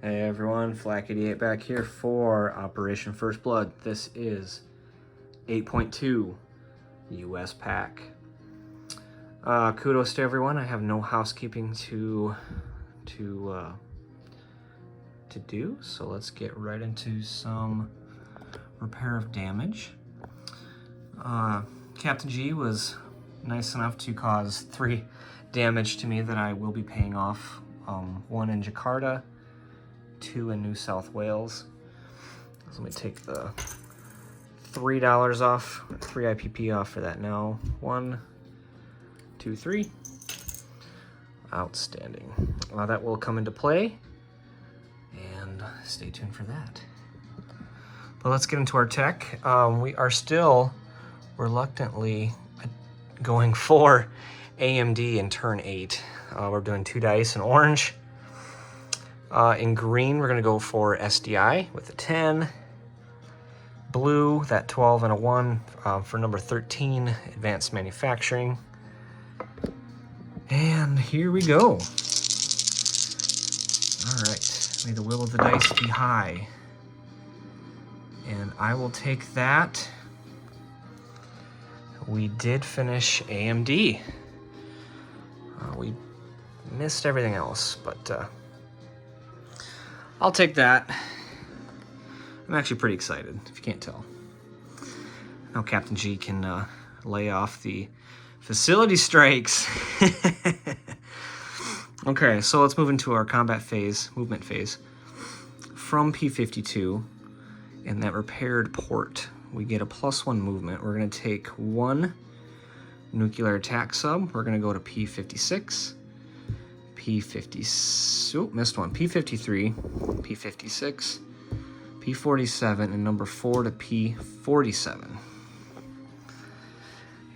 Hey everyone, Flack88 back here for Operation First Blood. This is 8.2 US PAC. Kudos to everyone. I have no housekeeping to do, so let's get right into some repair of damage. Captain G was nice enough to cause 3 damage to me that I will be paying off. 1 in Jakarta, 2 in New South Wales. So let me take the $3 off, 3 IPP off for that now. 1, 2, 3. Outstanding. That will come into play, and stay tuned for that. But let's get into our tech. We are still reluctantly going for AMD in turn 8. We're doing 2 dice in orange. In green, we're going to go for SDI with a 10. Blue, that 12 and a 1 for number 13, Advanced Manufacturing. And here we go. All right, may the will of the dice be high. And I will take that. We did finish AMD. We missed everything else, but I'll take that. I'm actually pretty excited, if you can't tell. Now Captain G can lay off the facility strikes. Okay, so let's move into our combat phase, movement phase. From P52, in that repaired port, we get a +1 movement. We're going to take 1 nuclear attack sub. We're going to go to P56. Missed one. P53, P56, P47, and number 4 to P47.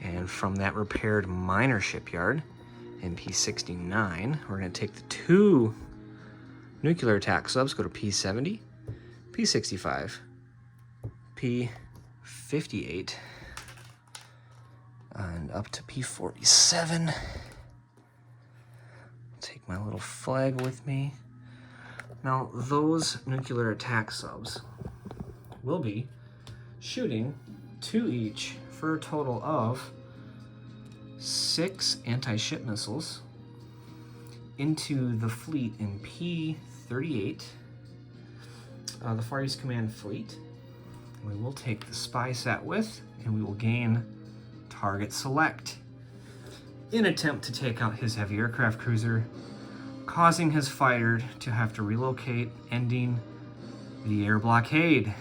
And from that repaired minor shipyard in P69, we're going to take the 2 nuclear attack subs, go to P70, P65, P58, and up to P47. Take my little flag with me. Now, those nuclear attack subs will be shooting 2 each for a total of 6 anti-ship missiles into the fleet in P38, the Far East Command fleet. We will take the spy sat with, and we will gain target select in attempt to take out his heavy aircraft cruiser, causing his fighter to have to relocate, ending the air blockade,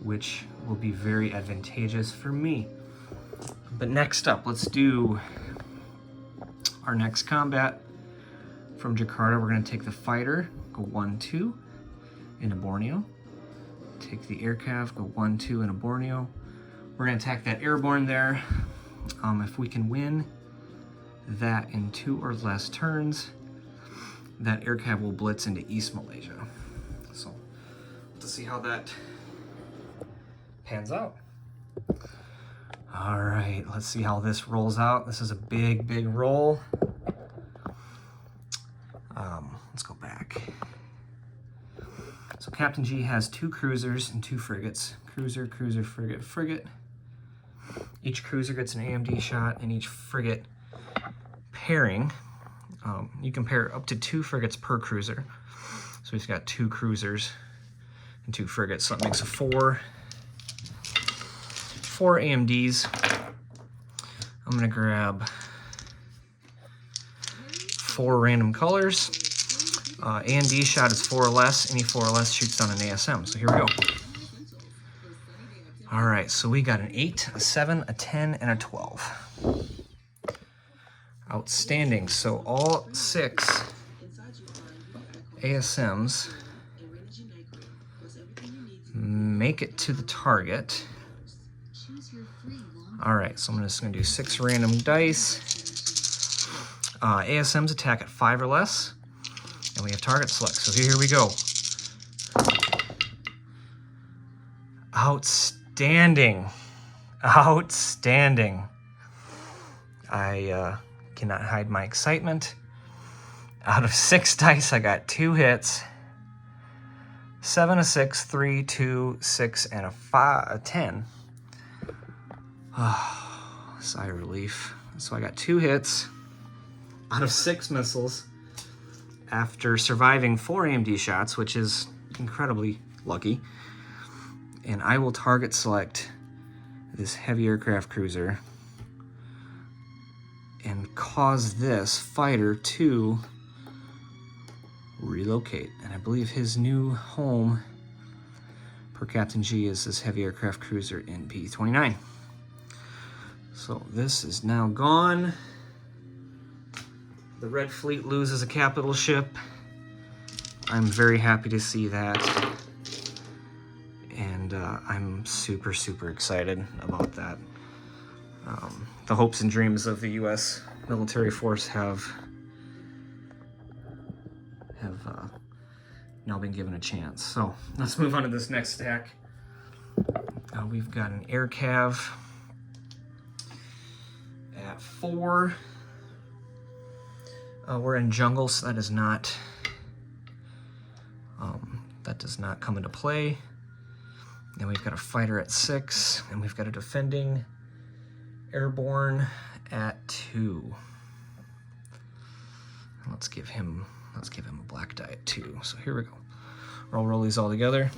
which will be very advantageous for me. But next up, let's do our next combat. From Jakarta, we're going to take the fighter, go 1-2 into Borneo. Take the aircraft, go 1-2 into Borneo. We're going to attack that airborne there. If we can win that in 2 or less turns, that aircraft will blitz into East Malaysia. So, let's see how that pans out. All right, let's see how this rolls out. This is a big, big roll. Let's go back. So Captain G has 2 cruisers and 2 frigates. Cruiser, cruiser, frigate, frigate. Each cruiser gets an AMD shot, and each frigate pairing, you can pair up to 2 frigates per cruiser. So he's got 2 cruisers and 2 frigates, so that makes a 4 AMDs. I'm gonna grab 4 random colors. AMD shot is 4 or less. Any 4 or less shoots down an ASM. So here we go. All right, so we got an 8, a 7, a 10, and a 12. Outstanding. So all 6 ASMs make it to the target. All right, so I'm just gonna do 6 random dice. ASMs attack at 5 or less, and we have target select. So here we go. Outstanding. Outstanding. I cannot hide my excitement. Out of 6 dice, I got 2 hits. 7, a 6, 3, 2, 6, and a 10. Oh, sigh of relief. So I got 2 hits out of 6 missiles after surviving 4 AMD shots, which is incredibly lucky. And I will target select this heavy aircraft cruiser and cause this fighter to relocate. And I believe his new home per Captain G is this heavy aircraft cruiser in P-29. So this is now gone. The Red Fleet loses a capital ship. I'm very happy to see that. And I'm super, super excited about that. The hopes and dreams of the U.S. military force have now been given a chance. So let's move on to this next stack. We've got an air cav at 4. We're in jungle, so that does not come into play. Then we've got a fighter at 6, and we've got a defending airborne at 2. Let's give him a black die at 2. So here we go. Roll these all together.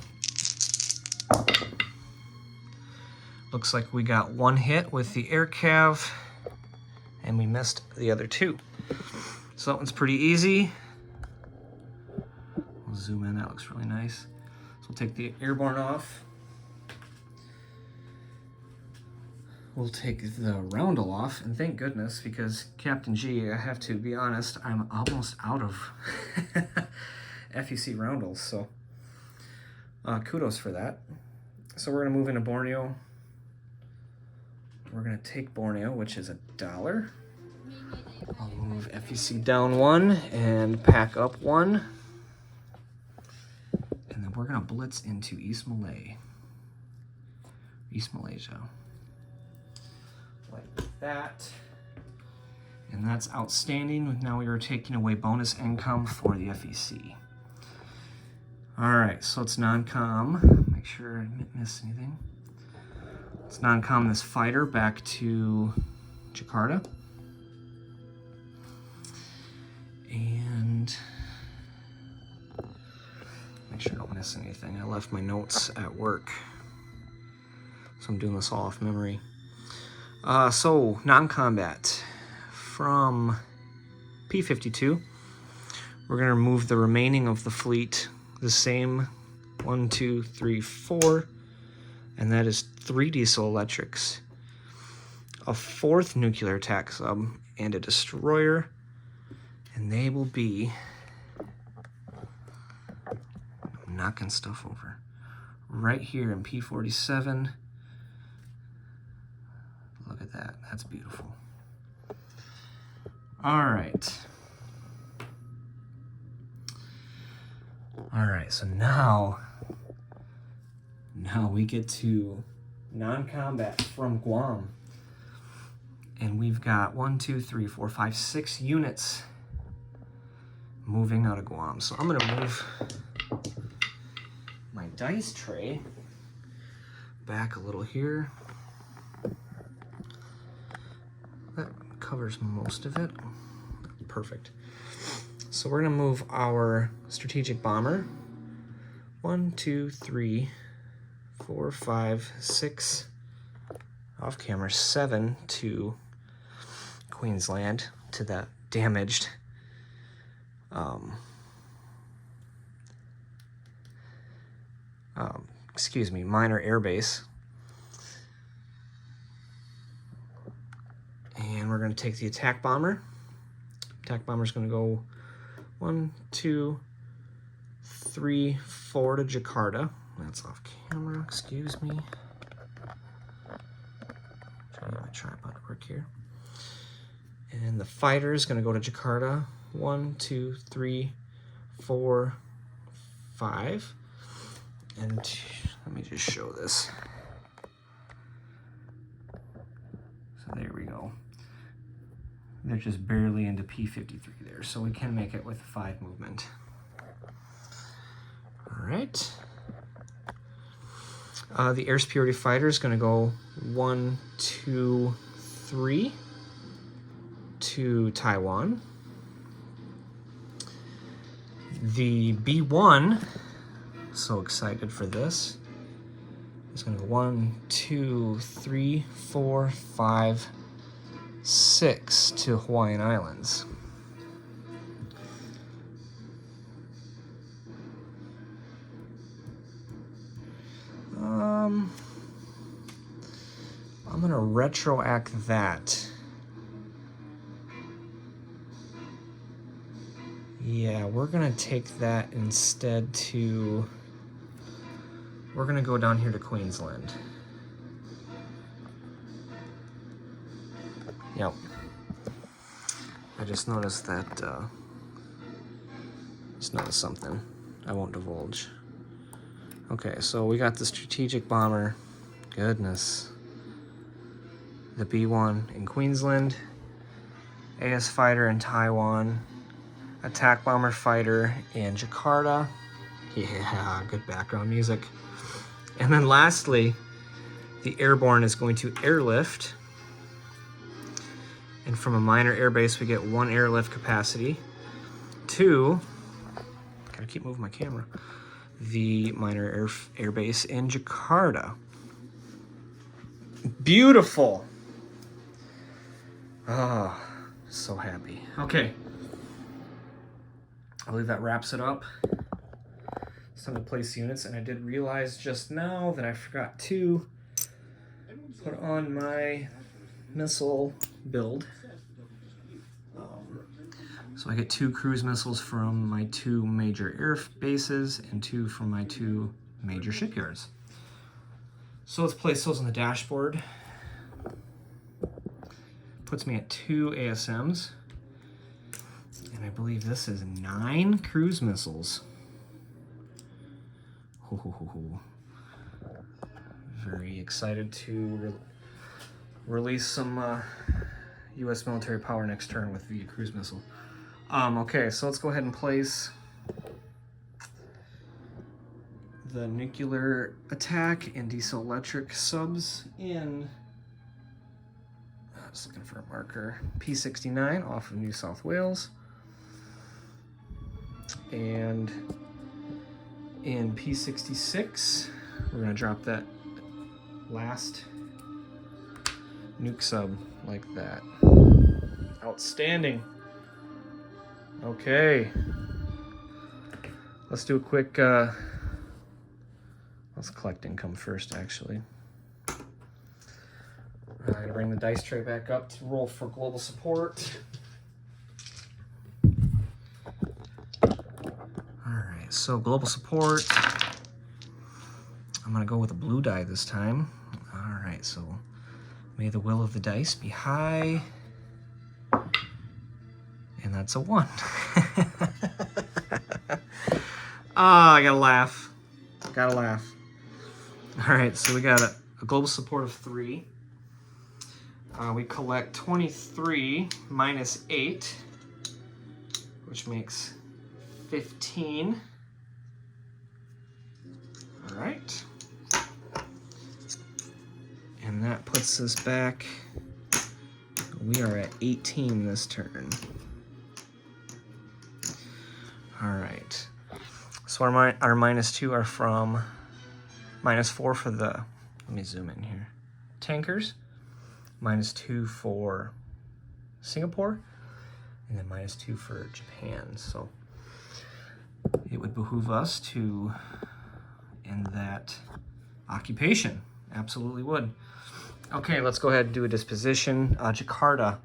Looks like we got 1 hit with the air cav, and we missed the other 2. So that one's pretty easy. We'll zoom in, that looks really nice. So we'll take the airborne off. We'll take the roundel off, and thank goodness, because Captain G, I have to be honest, I'm almost out of FEC roundels, so kudos for that. So we're gonna move into Borneo. We're gonna take Borneo, which is $1. I'll move FEC down 1 and PAC up 1. And then we're gonna blitz into East Malaysia. Like that. And that's outstanding. Now we are taking away bonus income for the FEC. All right, so it's non-com. Make sure I didn't miss anything. Let's non-com this fighter back to Jakarta. And make sure I don't miss anything. I left my notes at work, so I'm doing this all off memory. So non-combat from P-52. We're gonna remove the remaining of the fleet, the same 1, 2, 3, 4, and that is 3 diesel electrics, a 4th nuclear attack sub, and a destroyer, and they will be knocking stuff over right here in P-47. Look at that, that's beautiful. All right, so now we get to non-combat from Guam. And we've got 1, 2, 3, 4, 5, 6 units moving out of Guam. So I'm gonna move my dice tray back a little here. That covers most of it. Perfect. So we're gonna move our strategic bomber. 1, 2, 3, 4, 5, 6, off camera, 7 to Queensland, to that damaged minor airbase. And we're going to take the attack bomber. Attack bomber's going to go 1, 2, 3, 4 to Jakarta. That's off camera, excuse me. Trying to get my tripod to work here. And the fighter is going to go to Jakarta. 1, 2, 3, 4, 5. And let me just show this. So there we go. They're just barely into P53 there, so we can make it with 5 movement. All right. The air superiority fighter is going to go 1, 2, 3 to Taiwan. The B1, so excited for this, is going to go 1, 2, 3, 4, 5, 6 to Hawaiian Islands. I'm gonna retroact that. Yeah, we're gonna take that instead to, we're gonna go down here to Queensland. Yep. I just noticed that, just noticed something. I won't divulge. Okay, so we got the strategic bomber. Goodness. The B1 in Queensland. AS fighter in Taiwan. Attack bomber fighter in Jakarta. Yeah, good background music. And then lastly, the airborne is going to airlift. And from a minor airbase, we get 1 airlift capacity. 2, gotta keep moving my camera, the minor airbase in Jakarta. Beautiful. Ah, so happy. Okay. I believe that wraps it up. It's time to place units, and I did realize just now that I forgot to put on my missile build. So I get 2 cruise missiles from my 2 major air bases and 2 from my 2 major shipyards. So let's place those on the dashboard. Puts me at 2 ASMs. And I believe this is 9 cruise missiles. Very excited to release some U.S. military power next turn with the cruise missile. Okay, so let's go ahead and place the nuclear attack and diesel electric subs in, I was looking for a marker, P69 off of New South Wales. And in P66, we're gonna drop that last nuke sub like that. Outstanding. Okay. Let's do a quick, let's collect income first, actually. I'm gonna bring the dice tray back up to roll for global support. Alright, so global support. I'm gonna go with a blue die this time. Alright, so may the will of the dice be high. And that's a 1. Ah, I gotta laugh. Gotta laugh. Alright, so we got a global support of 3. We collect 23 minus 8, which makes 15. Alright. And that puts us back. We are at 18 this turn. Alright. So our minus 2 are from minus 4 for the, let me zoom in here, tankers, minus 2 for Singapore, and then minus 2 for Japan. So it would behoove us to end that occupation. Absolutely would. Okay, let's go ahead and do a disposition. Jakarta.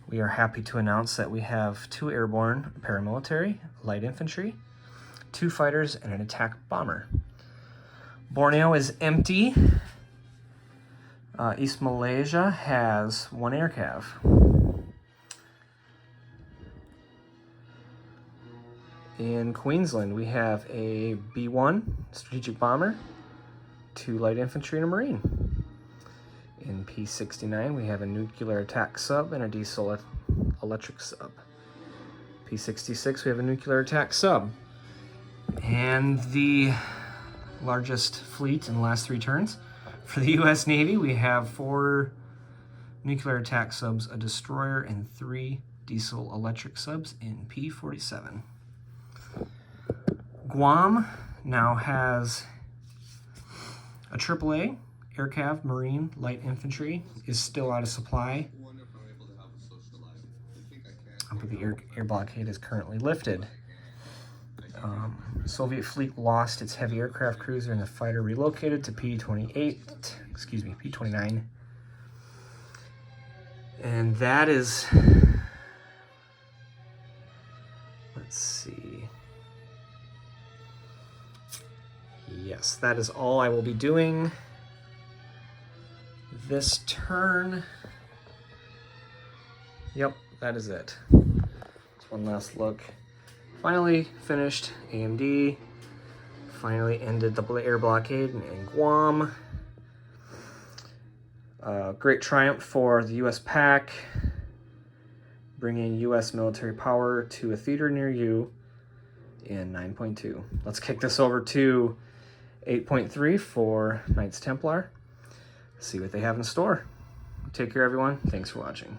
We are happy to announce that we have 2 airborne paramilitary, light infantry, 2 fighters, and an attack bomber. Borneo is empty. East Malaysia has 1 air cav. In Queensland, we have a B1 strategic bomber, 2 light infantry, and a marine. In P69, we have a nuclear attack sub and a diesel electric sub. P66, we have a nuclear attack sub. And the largest fleet in the last 3 turns. For the US Navy, we have 4 nuclear attack subs, a destroyer, and 3 diesel electric subs in P47. Guam now has a AAA, Aircraft, Marine, Light Infantry, is still out of supply. But the air blockade is currently lifted. Soviet fleet lost its heavy aircraft cruiser and the fighter relocated to P29. And that is, let's see. Yes, that is all I will be doing this turn. Yep, that is it. Just one last look. Finally finished AMD. Finally ended the air blockade in Guam. Great triumph for the US PAC, bringing US military power to a theater near you in 9.2. Let's kick this over to 8.3 for Knights Templar. See what they have in store. Take care, everyone. Thanks for watching.